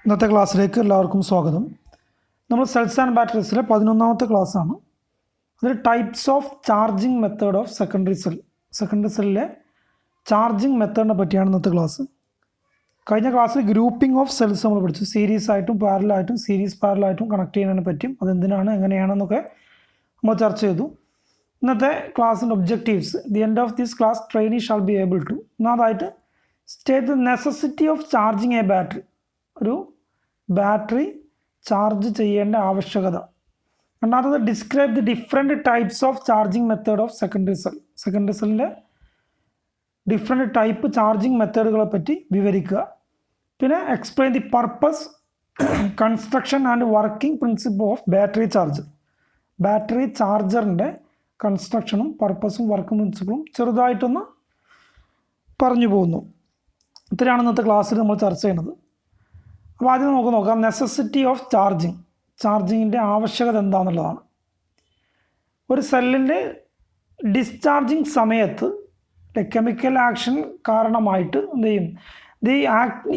ഇന്നത്തെ ക്ലാസ്സിലേക്ക് എല്ലാവർക്കും സ്വാഗതം. നമ്മൾ സെൽസ് ആൻഡ് ബാറ്ററീസിലെ 11ാമത്തെ ക്ലാസ്സാണ്. അതിൽ types of charging method of secondary സെല്ലിലെ ചാർജിങ് മെത്തേഡിനെ പറ്റിയാണ് ഇന്നത്തെ ക്ലാസ്. കഴിഞ്ഞ ക്ലാസ്സിൽ ഗ്രൂപ്പിംഗ് ഓഫ് സെൽസ് നമ്മൾ പഠിച്ചു. സീരീസ് ആയിട്ടും പാരലായിട്ടും സീരീസ് പാരലായിട്ടും കണക്ട് ചെയ്യുന്നതിനെ പറ്റിയും അതെന്തിനാണ് എങ്ങനെയാണെന്നൊക്കെ നമ്മൾ ചർച്ച ചെയ്തു. ഇന്നത്തെ ക്ലാസ്സിൻ്റെ objectives: the end of this class trainee shall be able to, ഒന്നാമതായിട്ട് state the necessity of charging a battery, ഒരു ബാറ്ററി ചാർജ് ചെയ്യേണ്ട ആവശ്യകത. രണ്ടാമത്തത് describe the different types of charging method of secondary സെല്ലിൻ്റെ ഡിഫറെൻറ്റ് ടൈപ്പ് ചാർജിങ് മെത്തേഡുകളെ പറ്റി വിവരിക്കുക. പിന്നെ explain the purpose, construction and working principle of battery charger. Battery ചാർജറിൻ്റെ കൺസ്ട്രക്ഷനും പർപ്പസും വർക്കിംഗ് പ്രിൻസിപ്പിളും ചെറുതായിട്ടൊന്ന് പറഞ്ഞു പോകുന്നു. ഇത്രയാണ് ഇന്നത്തെ ക്ലാസ്സിൽ നമ്മൾ ചർച്ച ചെയ്യുന്നത്. അപ്പോൾ ആദ്യം നമുക്ക് നോക്കാം നെസസിറ്റി ഓഫ് ചാർജിങ്ങിൻ്റെ ആവശ്യകത എന്താണെന്നുള്ളതാണ്. ഒരു സെല്ലിൻ്റെ ഡിസ്ചാർജിങ് സമയത്ത് കെമിക്കൽ ആക്ഷൻ കാരണമായിട്ട് എന്ത് ചെയ്യും,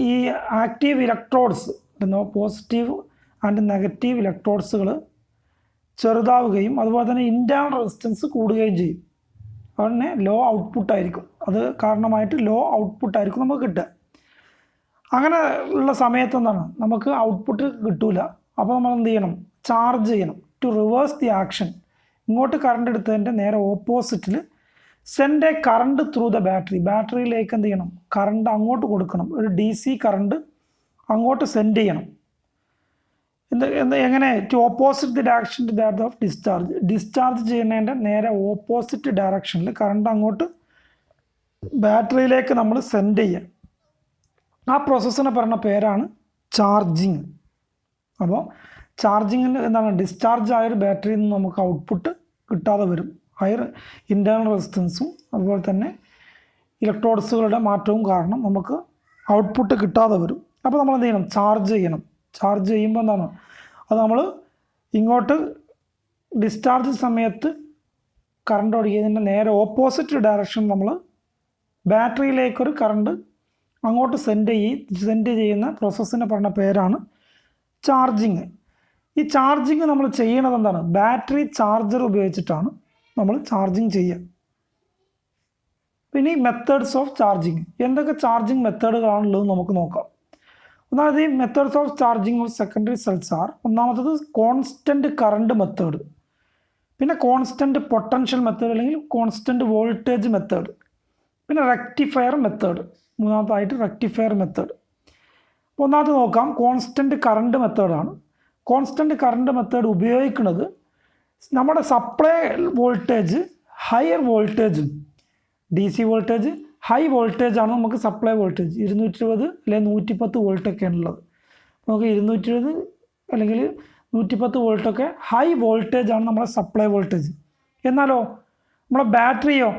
ഈ active electrodes, positive and negative ഇലക്ട്രോഡ്സുകൾ ചെറുതാവുകയും അതുപോലെ തന്നെ ഇൻറ്റേർണൽ റെസിസ്റ്റൻസ് കൂടുകയും ചെയ്യും. അതുതന്നെ ലോ ഔട്ട്പുട്ടായിരിക്കും. അത് കാരണമായിട്ട് ലോ ഔട്ട്പുട്ടായിരിക്കും നമുക്ക് കിട്ടുക. അങ്ങനെ ഉള്ള സമയത്ത് എന്താണ്, നമുക്ക് ഔട്ട്പുട്ട് കിട്ടൂല. അപ്പോൾ നമ്മൾ എന്ത് ചെയ്യണം, ചാർജ് ചെയ്യണം. ടു റിവേഴ്സ് ദി ആക്ഷൻ, ഇങ്ങോട്ട് കറണ്ട് എടുത്തതിൻ്റെ നേരെ ഓപ്പോസിറ്റിൽ send a current through the ബാറ്ററിയിലേക്ക് എന്ത് ചെയ്യണം, കറണ്ട് അങ്ങോട്ട് കൊടുക്കണം. ഒരു DC കറണ്ട് അങ്ങോട്ട് സെൻഡ് ചെയ്യണം. എങ്ങനെ? To opposite the direction to that of discharge ചെയ്യുന്നതിൻ്റെ നേരെ ഓപ്പോസിറ്റ് ഡയറക്ഷനിൽ കറണ്ട് അങ്ങോട്ട് ബാറ്ററിയിലേക്ക് നമ്മൾ സെൻഡ് ചെയ്യുക. ആ പ്രോസസ്സിനെ പറയുന്ന പേരാണ് ചാർജിങ്. അപ്പോൾ ചാർജിങ്ങിന് എന്താണ്, ഡിസ്ചാർജ് ആയൊരു ബാറ്ററിയിൽ നിന്ന് നമുക്ക് ഔട്ട്പുട്ട് കിട്ടാതെ വരും. ഹയർ ഇൻറ്റേർണൽ റെസിസ്റ്റൻസും അതുപോലെ തന്നെ ഇലക്ട്രോഡ്സുകളുടെ മാറ്റവും കാരണം നമുക്ക് ഔട്ട്പുട്ട് കിട്ടാതെ വരും. അപ്പോൾ നമ്മൾ എന്ത് ചെയ്യണം, ചാർജ് ചെയ്യണം. ചാർജ് ചെയ്യുമ്പോൾ എന്താണ്, അത് നമ്മൾ ഇങ്ങോട്ട് ഡിസ്ചാർജ് സമയത്ത് കറണ്ട് ഒഴുകിയതിൻ്റെ നേരെ ഓപ്പോസിറ്റ് ഡയറക്ഷൻ നമ്മൾ ബാറ്ററിയിലേക്കൊരു കറണ്ട് അങ്ങോട്ട് സെൻഡ് ചെയ്യുന്ന പ്രോസസ്സിനെ പറഞ്ഞ പേരാണ് ചാർജിങ്. ഈ ചാർജിങ് നമ്മൾ ചെയ്യണത് എന്താണ്, ബാറ്ററി ചാർജർ ഉപയോഗിച്ചിട്ടാണ് നമ്മൾ ചാർജിങ് ചെയ്യുക. പിന്നെ ഈ മെത്തേഡ്സ് ഓഫ് ചാർജിങ്, എന്തൊക്കെ ചാർജിങ് മെത്തേഡുകളാണുള്ളത് നമുക്ക് നോക്കാം. ഒന്നാമത് ഈ methods of charging of secondary cells are: ഒന്നാമത്തത് കോൺസ്റ്റൻറ്റ് കറണ്ട് മെത്തേഡ്, പിന്നെ കോൺസ്റ്റൻറ്റ് പൊട്ടൻഷ്യൽ മെത്തേഡ് അല്ലെങ്കിൽ കോൺസ്റ്റൻറ്റ് വോൾട്ടേജ് മെത്തേഡ്, പിന്നെ റെക്ടിഫയർ മെത്തേഡ്. മൂന്നാമതായിട്ട് റെക്ടിഫയർ മെത്തേഡ്. ഒന്നാമത് നോക്കാം, കോൺസ്റ്റൻറ്റ് കറണ്ട് മെത്തേഡാണ്. കോൺസ്റ്റൻറ്റ് കറണ്ട് മെത്തേഡ് ഉപയോഗിക്കുന്നത് നമ്മുടെ സപ്ലൈ വോൾട്ടേജ് ഹയർ വോൾട്ടേജും DC വോൾട്ടേജ് ഹൈ വോൾട്ടേജാണ് നമുക്ക് സപ്ലൈ വോൾട്ടേജ്. 220 അല്ലെങ്കിൽ 110 വോൾട്ടൊക്കെയാണ് ഉള്ളത്. നമുക്ക് 220 അല്ലെങ്കിൽ 110 വോൾട്ടൊക്കെ ഹൈ വോൾട്ടേജാണ് നമ്മുടെ സപ്ലൈ വോൾട്ടേജ്. എന്നാലോ നമ്മളെ ബാറ്ററിയോ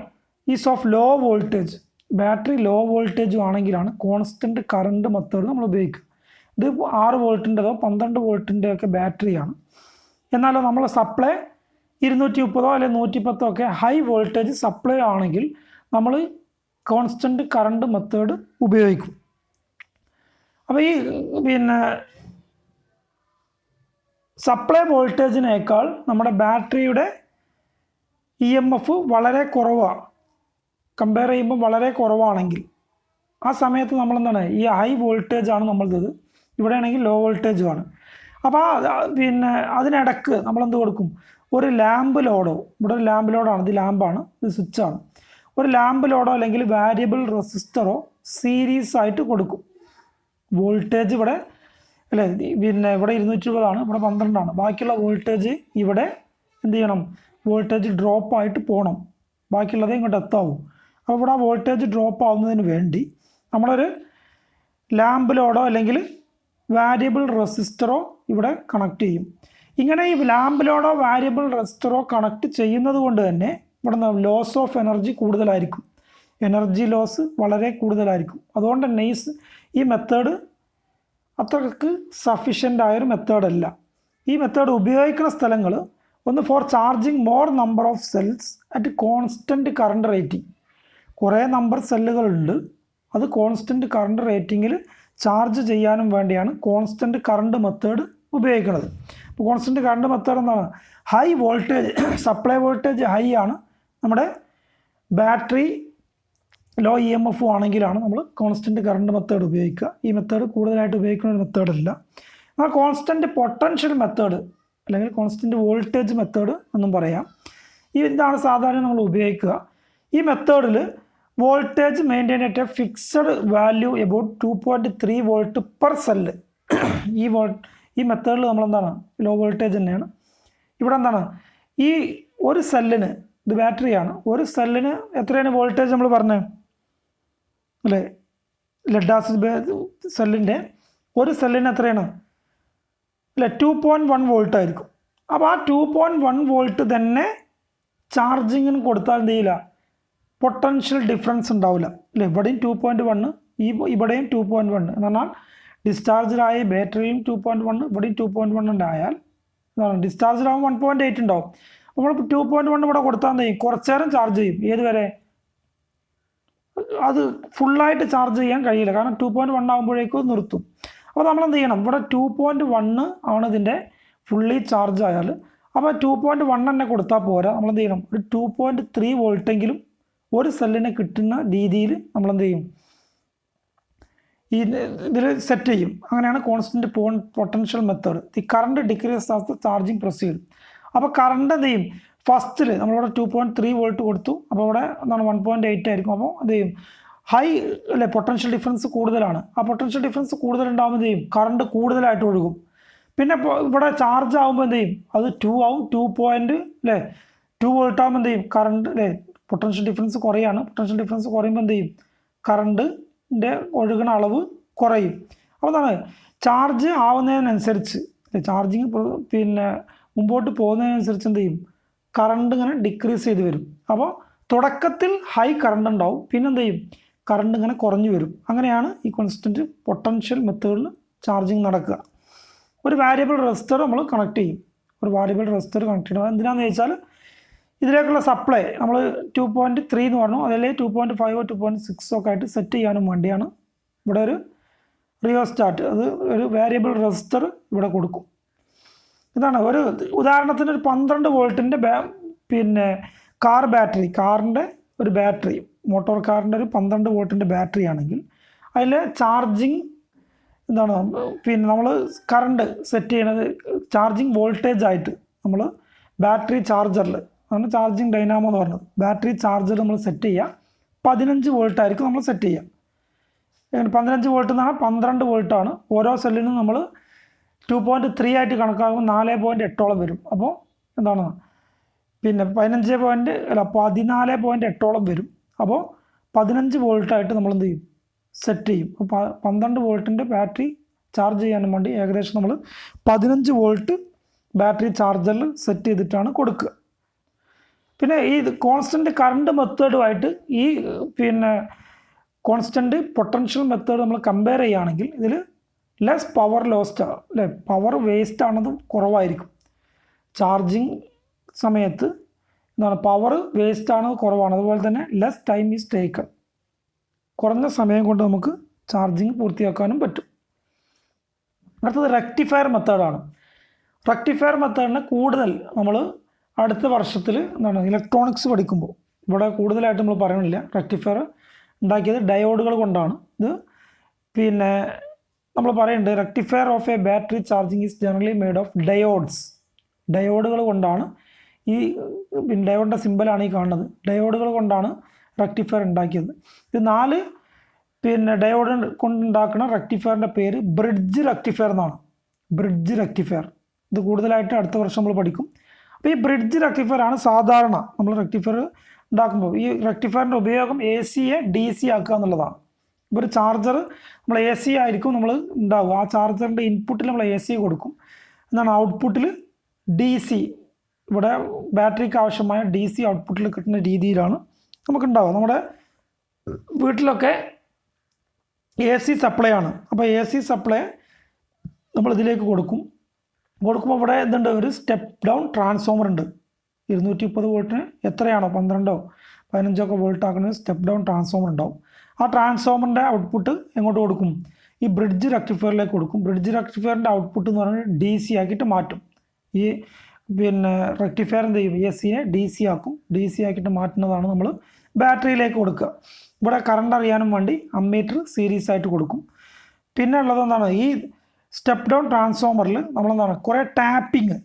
is of low voltage. Battery low വോൾട്ടേജും ആണെങ്കിലാണ് കോൺസ്റ്റൻറ്റ് കറണ്ട് മെത്തേഡ് നമ്മൾ ഉപയോഗിക്കുക. ഇത് 6 വോൾട്ടിൻ്റെതോ 12 വോൾട്ടിൻ്റെ ഒക്കെ ബാറ്ററിയാണ്. എന്നാലോ നമ്മൾ സപ്ലൈ 230 അല്ലെങ്കിൽ 110 ഒക്കെ ഹൈ വോൾട്ടേജ് സപ്ലൈ ആണെങ്കിൽ നമ്മൾ കോൺസ്റ്റൻറ്റ് കറണ്ട് മെത്തേഡ് ഉപയോഗിക്കും. അപ്പോൾ ഈ സപ്ലൈ വോൾട്ടേജിനേക്കാൾ നമ്മുടെ ബാറ്ററിയുടെ EMF വളരെ കുറവാണ്, കമ്പയർ ചെയ്യുമ്പോൾ വളരെ കുറവാണെങ്കിൽ ആ സമയത്ത് നമ്മളെന്താണ്, ഈ ഹൈ വോൾട്ടേജാണ് നമ്മളത്, ഇവിടെയാണെങ്കിൽ ലോ വോൾട്ടേജുമാണ്. അപ്പോൾ അതിനിടക്ക് നമ്മളെന്ത് കൊടുക്കും, ഒരു ലാമ്പ് ലോഡോ, ഇവിടെ ഒരു ലാമ്പ് ലോഡാണ്, ഇത് ലാമ്പാണ്, ഇത് സ്വിച്ചാണ്, ഒരു ലാമ്പ് ലോഡോ അല്ലെങ്കിൽ വാരിയബിൾ റെസിസ്റ്ററോ സീരീസ് ആയിട്ട് കൊടുക്കും. വോൾട്ടേജ് ഇവിടെ അല്ലേ, ഇവിടെ 220 ഇവിടെ 12, ബാക്കിയുള്ള വോൾട്ടേജ് ഇവിടെ എന്ത് ചെയ്യണം, വോൾട്ടേജ് ഡ്രോപ്പ് ആയിട്ട് പോകണം, ബാക്കിയുള്ളതേ ഇങ്ങോട്ട് എത്താവും. അപ്പോൾ ഇവിടെ വോൾട്ടേജ് ഡ്രോപ്പ് ആവുന്നതിന് വേണ്ടി നമ്മളൊരു ലാമ്പ് ലോഡോ അല്ലെങ്കിൽ വാരിയബിൾ റെസിസ്റ്ററോ ഇവിടെ കണക്ട് ചെയ്യും. ഇങ്ങനെ ഈ ലാമ്പ് ലോഡോ വാരിയബിൾ റെസിസ്റ്ററോ കണക്ട് ചെയ്യുന്നത് കൊണ്ട് തന്നെ ഇവിടെ ലോസ് ഓഫ് എനർജി കൂടുതലായിരിക്കും, എനർജി ലോസ് വളരെ കൂടുതലായിരിക്കും. അതുകൊണ്ട് തന്നെ ഈ മെത്തേഡ് അത്രക്ക് സഫിഷ്യൻ്റ് ആയൊരു മെത്തേഡല്ല. ഈ മെത്തേഡ് ഉപയോഗിക്കുന്ന സ്ഥലങ്ങൾ ഒന്ന്, four charging more number of cells at constant current rating. കുറേ നമ്പർ സെല്ലുകളുണ്ട്, അത് കോൺസ്റ്റൻറ്റ് കറണ്ട് റേറ്റിങ്ങിൽ ചാർജ് ചെയ്യാനും വേണ്ടിയാണ് കോൺസ്റ്റൻറ്റ് കറണ്ട് മെത്തേഡ് ഉപയോഗിക്കുന്നത്. അപ്പോൾ കോൺസ്റ്റൻറ്റ് കറണ്ട് മെത്തേഡ് എന്താണ്? High voltage, supply voltage high ആണ്, നമ്മുടെ ബാറ്ററി ലോ EMF ആണെങ്കിലാണ് നമ്മൾ കോൺസ്റ്റൻറ്റ് കറണ്ട് മെത്തേഡ് ഉപയോഗിക്കുക. ഈ മെത്തേഡ് കൂടുതലായിട്ട് ഉപയോഗിക്കുന്ന ഒരു മെത്തേഡല്ല. എന്നാൽ കോൺസ്റ്റൻറ്റ് പൊട്ടൻഷ്യൽ മെത്തേഡ് അല്ലെങ്കിൽ കോൺസ്റ്റൻറ്റ് വോൾട്ടേജ് മെത്തേഡ് എന്നും പറയാം. ഇതാണ് സാധാരണ നമ്മൾ ഉപയോഗിക്കുക. ഈ മെത്തേഡിൽ voltage maintain at a fixed value about 2.3 volt per cell. ഈ മെത്തേഡിൽ നമ്മളെന്താണ്, ലോ വോൾട്ടേജ് തന്നെയാണ്. ഇവിടെ എന്താണ്, ഈ ഒരു സെല്ലിന്, ഇത് ബാറ്ററിയാണ്, ഒരു സെല്ലിന് എത്രയാണ് വോൾട്ടേജ് നമ്മൾ പറഞ്ഞത് അല്ലേ? ലെഡ് ആസിഡ് സെല്ലിൻ്റെ ഒരു സെല്ലിന് എത്രയാണ് അല്ലേ? 2.1 വോൾട്ട് ആയിരിക്കും. അപ്പോൾ ആ 2.1 വോൾട്ട് തന്നെ ചാർജിങ്ങിന് കൊടുത്താൽ എന്ത് ചെയ്യില്ല, പൊട്ടൻഷ്യൽ ഡിഫറൻസ് ഉണ്ടാവില്ല അല്ലേ? ഇവിടെയും 2.1, ഇവിടെയും 2.1 എന്ന് പറഞ്ഞാൽ ഡിസ്ചാർജിലായ ബാറ്ററിയും 2.1, ഇവിടെയും 2.1 ഉണ്ടായാൽ എന്താണ്, ഡിസ്ചാർജിലാകുമ്പോൾ 1.8 ഉണ്ടാവും. നമ്മൾ 2.1 ഇവിടെ കൊടുത്താൽ എന്ത് ചെയ്യും, കുറച്ച് നേരം ചാർജ് ചെയ്യും. ഏതുവരെ? അത് ഫുള്ളായിട്ട് ചാർജ് ചെയ്യാൻ കഴിയില്ല, കാരണം 2.1 ആകുമ്പോഴേക്കും നിർത്തും. അപ്പോൾ നമ്മൾ എന്ത് ചെയ്യണം, ഇവിടെ 2.1 ആണ് ഇതിൻ്റെ ഫുള്ളി ചാർജ് ആയാൽ. അപ്പോൾ 2.1 തന്നെ കൊടുത്താൽ പോരാ, നമ്മൾ എന്ത് ചെയ്യണം, ഒരു 2.3 വോൾട്ടെങ്കിലും ഒരു സെല്ലിന് കിട്ടുന്ന രീതിയിൽ നമ്മൾ എന്ത് ചെയ്യും, ഇതിൽ സെറ്റ് ചെയ്യും. അങ്ങനെയാണ് constant potential method. The current decrease as the charging proceed. അപ്പോൾ കറണ്ട് എന്ത് ചെയ്യും, ഫസ്റ്റിൽ നമ്മളിവിടെ 2.3 വോൾട്ട് കൊടുത്തു, അപ്പോൾ ഇവിടെ എന്താണ് 1.8 ആയിരിക്കും. അപ്പോൾ എന്ത് ചെയ്യും, ഹൈ അല്ലേ, പൊട്ടൻഷ്യൽ ഡിഫറൻസ് കൂടുതലാണ്. ആ പൊട്ടൻഷ്യൽ ഡിഫറൻസ് കൂടുതലുണ്ടാകുമ്പോൾ എന്ത് ചെയ്യും, കറണ്ട് കൂടുതലായിട്ട് ഒഴുകും. പിന്നെ ഇവിടെ ചാർജ് ആകുമ്പോൾ എന്ത് ചെയ്യും, അത് 2 ആവും, 2 വോൾട്ട് ആകുമ്പോൾ എന്ത് ചെയ്യും, കറണ്ട് അല്ലേ, പൊട്ടൻഷ്യൽ ഡിഫറൻസ് കുറയാണ്. പൊട്ടൻഷ്യൽ ഡിഫറൻസ് കുറയുമ്പോൾ എന്ത് ചെയ്യും, കറണ്ടിൻ്റെ ഒഴുകുന്ന അളവ് കുറയും. അപ്പോൾ എന്താണ്, ചാർജ് ആവുന്നതിനനുസരിച്ച് ചാർജിങ് പിന്നെ മുമ്പോട്ട് പോകുന്നതിനനുസരിച്ച് എന്ത് ചെയ്യും, കറണ്ട് ഇങ്ങനെ ഡിക്രീസ് ചെയ്ത് വരും. അപ്പോൾ തുടക്കത്തിൽ ഹൈ കറണ്ട് ഉണ്ടാവും, പിന്നെ എന്ത് ചെയ്യും, കറണ്ട് ഇങ്ങനെ കുറഞ്ഞു വരും. അങ്ങനെയാണ് ഈ കോൺസ്റ്റൻറ്റ് പൊട്ടൻഷ്യൽ മെത്തേഡിൽ ചാർജിങ് നടക്കുക. ഒരു വാരിയബിൾ റെസിസ്റ്റർ നമ്മൾ കണക്ട് ചെയ്യും. എന്തിനാണെന്ന് ചോദിച്ചാൽ ഇതിലേക്കുള്ള സപ്ലൈ നമ്മൾ 2.3 എന്ന് പറഞ്ഞു, അതല്ലേ 2.5 2.6 ഒക്കെ ആയിട്ട് സെറ്റ് ചെയ്യാനും വേണ്ടിയാണ് ഇവിടെ ഒരു റിയോസ്റ്റാറ്റ്, അത് ഒരു വാരിയബിൾ റെസിസ്റ്റർ ഇവിടെ കൊടുക്കും. ഇതാണ് ഒരു ഉദാഹരണത്തിന് ഒരു 12 വോൾട്ടിൻ്റെ പിന്നെ കാറിൻ്റെ ഒരു ബാറ്ററി, മോട്ടോർ കാറിൻ്റെ ഒരു 12 വോൾട്ടിൻ്റെ ബാറ്ററി ആണെങ്കിൽ അതിൽ ചാർജിങ് എന്താണ്, പിന്നെ നമ്മൾ കറണ്ട് സെറ്റ് ചെയ്യണത് ചാർജിങ് വോൾട്ടേജ് ആയിട്ട് നമ്മൾ ബാറ്ററി ചാർജറിൽ, അതാണ് ചാർജിങ് ഡൈനാമോ എന്ന് പറഞ്ഞത്, ബാറ്ററി ചാർജർ നമ്മൾ സെറ്റ് ചെയ്യുക 15 വോൾട്ട് ആയിരിക്കും നമ്മൾ സെറ്റ് ചെയ്യുക. 15 വോൾട്ട് എന്ന് പറഞ്ഞാൽ 12 വോൾട്ടാണ്. ഓരോ സെല്ലിനും നമ്മൾ 2.3 ആയിട്ട് കണക്കാക്കുമ്പോൾ 4.8 വരും. അപ്പോൾ എന്താണ്, പിന്നെ 14.8 വരും. അപ്പോൾ 15 വോൾട്ടായിട്ട് നമ്മൾ എന്ത് ചെയ്യും, സെറ്റ് ചെയ്യും. അപ്പോൾ 12 വോൾട്ടിൻ്റെ ബാറ്ററി ചാർജ് ചെയ്യാനും വേണ്ടി ഏകദേശം നമ്മൾ 15 വോൾട്ട് ബാറ്ററി ചാർജറിൽ സെറ്റ് ചെയ്തിട്ടാണ് കൊടുക്കുക. പിന്നെ ഈ കോൺസ്റ്റൻറ്റ് കറണ്ട് മെത്തേഡുമായിട്ട് ഈ പിന്നെ കോൺസ്റ്റൻറ്റ് പൊട്ടൻഷ്യൽ മെത്തേഡ് നമ്മൾ കമ്പയർ ചെയ്യുകയാണെങ്കിൽ ഇതിൽ ലെസ് പവർ ലോസ്റ്റ് അല്ലേ, പവർ വേസ്റ്റ് ആണതും കുറവായിരിക്കും. ചാർജിങ് സമയത്ത് എന്താണ്, പവർ വേസ്റ്റ് ആണത് കുറവാണ്. അതുപോലെ തന്നെ ലെസ് ടൈം ഈസ് ടേക്കൺ, കുറഞ്ഞ സമയം കൊണ്ട് നമുക്ക് ചാർജിങ് പൂർത്തിയാക്കാനും പറ്റും. അടുത്തത് റെക്ടിഫയർ മെത്തേഡാണ്. റെക്ടിഫയർ മെത്തേഡിനെ കൂടുതൽ നമ്മൾ അടുത്ത വർഷത്തിൽ എന്താണ് ഇലക്ട്രോണിക്സ് പഠിക്കുമ്പോൾ ഇവിടെ കൂടുതലായിട്ട് നമ്മൾ പറയണില്ല. റെക്ടിഫയർ ഉണ്ടാക്കിയത് ഡയോഡുകൾ കൊണ്ടാണ്. ഇത് പിന്നെ നമ്മൾ പറയുന്നുണ്ട് rectifier of A battery charging is generally made of ഡയോഡുകൾ കൊണ്ടാണ്. ഈ ഡയോഡിൻ്റെ സിമ്പലാണ് ഈ കാണുന്നത്. ഡയോഡുകൾ കൊണ്ടാണ് റെക്ടിഫയർ ഉണ്ടാക്കിയത്. ഇത് 4 പിന്നെ ഡയോഡ് കൊണ്ടുണ്ടാക്കുന്ന റെക്ടിഫയറിൻ്റെ പേര് ബ്രിഡ്ജ് റെക്ടിഫയർ എന്നാണ്. ബ്രിഡ്ജ് റെക്ടിഫയർ ഇത് കൂടുതലായിട്ട് അടുത്ത വർഷം നമ്മൾ പഠിക്കും. അപ്പോൾ ഈ ബ്രിഡ്ജ് റെക്ടിഫയർ ആണ് സാധാരണ നമ്മൾ റെക്ടിഫയർ ഉണ്ടാക്കുമ്പോൾ ഈ റെക്ടിഫയറിൻ്റെ ഉപയോഗം AC-യെ DC ആക്കുക എന്നുള്ളതാണ്. ഇപ്പോൾ ഒരു ചാർജർ നമ്മൾ AC ആയിരിക്കും നമ്മൾ ഉണ്ടാവുക. ആ ചാർജറിൻ്റെ ഇൻപുട്ടിൽ നമ്മൾ AC കൊടുക്കും, എന്നാണ് ഔട്ട്പുട്ടിൽ DC, ഇവിടെ ബാറ്ററിക്ക് ആവശ്യമായ DC ഔട്ട്പുട്ടിൽ കിട്ടുന്ന രീതിയിലാണ് നമുക്കുണ്ടാവുക. നമ്മുടെ വീട്ടിലൊക്കെ AC സപ്ലൈ ആണ്. അപ്പോൾ AC സപ്ലൈ നമ്മൾ ഇതിലേക്ക് കൊടുക്കുമ്പോൾ ഇവിടെ എന്തുണ്ട്, ഒരു സ്റ്റെപ്പ് ഡൗൺ ട്രാൻസ്ഫോമർ ഉണ്ട്. 230 വോൾട്ടിന് എത്രയാണോ 12 15 വോൾട്ട് ആക്കുന്ന സ്റ്റെപ്പ് ഡൗൺ ട്രാൻസ്ഫോമർ ഉണ്ടാവും. ആ ട്രാൻസ്ഫോമറിൻ്റെ ഔട്ട്പുട്ട് എങ്ങോട്ട് കൊടുക്കും, ഈ ബ്രിഡ്ജ് റെക്ടിഫയറിലേക്ക് കൊടുക്കും. ബ്രിഡ്ജ് റെക്ടിഫയറിൻ്റെ ഔട്ട്പുട്ട് എന്ന് പറയുന്നത് ഡി സി ആക്കിയിട്ട് മാറ്റും. ഈ പിന്നെ റെക്ടിഫയർ എന്ത് ചെയ്യും, എ സിനെ ഡി സി ആക്കും. ഡി സി ആക്കിയിട്ട് മാറ്റുന്നതാണ് നമ്മൾ ബാറ്ററിയിലേക്ക് കൊടുക്കുക. ഇവിടെ കറണ്ട് അറിയാനും വേണ്ടി അമ്മീറ്റർ സീരീസ് ആയിട്ട് കൊടുക്കും. പിന്നെ ഉള്ളത് എന്താണ്, ഈ സ്റ്റെപ്പ് ഡൗൺ ട്രാൻസ്ഫോമറിൽ നമ്മളെന്താണ് കുറേ ടാപ്പിങ്,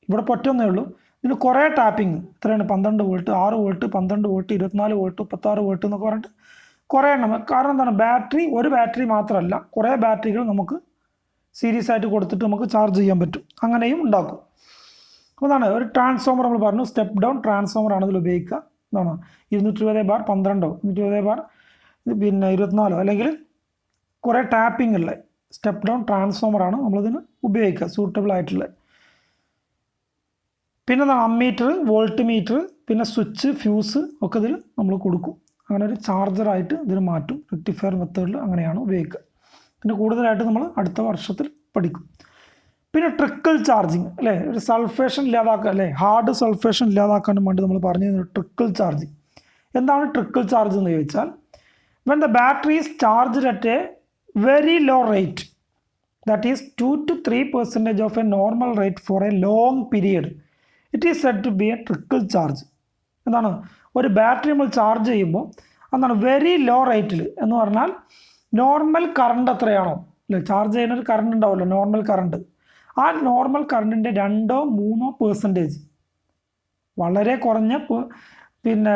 ഇവിടെ പറ്റുന്നേ ഉള്ളൂ, ഇതിന് കുറേ ടാപ്പിങ് എത്രയാണ്, 12 volt, 6 volt, 12 volt, 24 volt, 36 volt എന്നൊക്കെ പറഞ്ഞിട്ട് കുറേ എണ്ണം. കാരണം എന്താണ്, ബാറ്ററി ഒരു ബാറ്ററി മാത്രമല്ല, കുറേ ബാറ്ററികൾ നമുക്ക് സീരീസ് ആയിട്ട് കൊടുത്തിട്ട് നമുക്ക് ചാർജ് ചെയ്യാൻ പറ്റും. അങ്ങനെയും ഉണ്ടാക്കും. അപ്പോൾ അതാണ് ഒരു ട്രാൻസ്ഫോമർ. നമ്മൾ പറഞ്ഞു സ്റ്റെപ്പ് ഡൗൺ ട്രാൻസ്ഫോമർ ആണ് ഇതിൽ ഉപയോഗിക്കുക. എന്താണ് 220/12 220 പിന്നെ 24 അല്ലെങ്കിൽ കുറേ ടാപ്പിംഗ് ഉള്ള സ്റ്റെപ്പ് ഡൗൺ ട്രാൻസ്ഫോമറാണ് നമ്മളിതിന് ഉപയോഗിക്കുക, സൂട്ടബിൾ ആയിട്ടുള്ള. പിന്നെ അമ്മീറ്റർ, വോൾട്ട് മീറ്റർ, പിന്നെ സ്വിച്ച്, ഫ്യൂസ് ഒക്കെ ഇതിൽ നമ്മൾ കൊടുക്കും. അങ്ങനെ ഒരു ചാർജറായിട്ട് ഇതിന് മാറ്റും. റെക്ടിഫയർ മെത്തേഡിൽ അങ്ങനെയാണ് ഉപയോഗിക്കുക. പിന്നെ കൂടുതലായിട്ട് നമ്മൾ അടുത്ത വർഷത്തിൽ പഠിക്കും. പിന്നെ ട്രിക്കിൾ ചാർജിങ് അല്ലേ, ഒരു സൾഫേഷൻ ഇല്ലാതാക്കുക അല്ലേ, ഹാർഡ് സൾഫേഷൻ ഇല്ലാതാക്കാനും വേണ്ടി നമ്മൾ പറഞ്ഞു ട്രിക്കിൾ ചാർജിങ്. എന്താണ് ട്രിക്കിൾ ചാർജ് എന്ന് ചോദിച്ചാൽ, when the battery is charged at a very low rate, that is 2 to 3% of a normal rate for a long period, it is said to be a trickle charge. എന്താണ്, ഒരു battery നമ്മൾ charge ചെയ്യുമ്പോൾ എന്താണ് very low റേറ്റിൽ എന്ന് പറഞ്ഞാൽ normal current എത്രയാണോ അല്ലേ, ചാർജ് ചെയ്യുന്ന ഒരു കറണ്ട് ഉണ്ടാവുമല്ലോ, നോർമൽ കറണ്ട്, ആ നോർമൽ കറണ്ടിൻ്റെ 2-3% വളരെ കുറഞ്ഞ പിന്നെ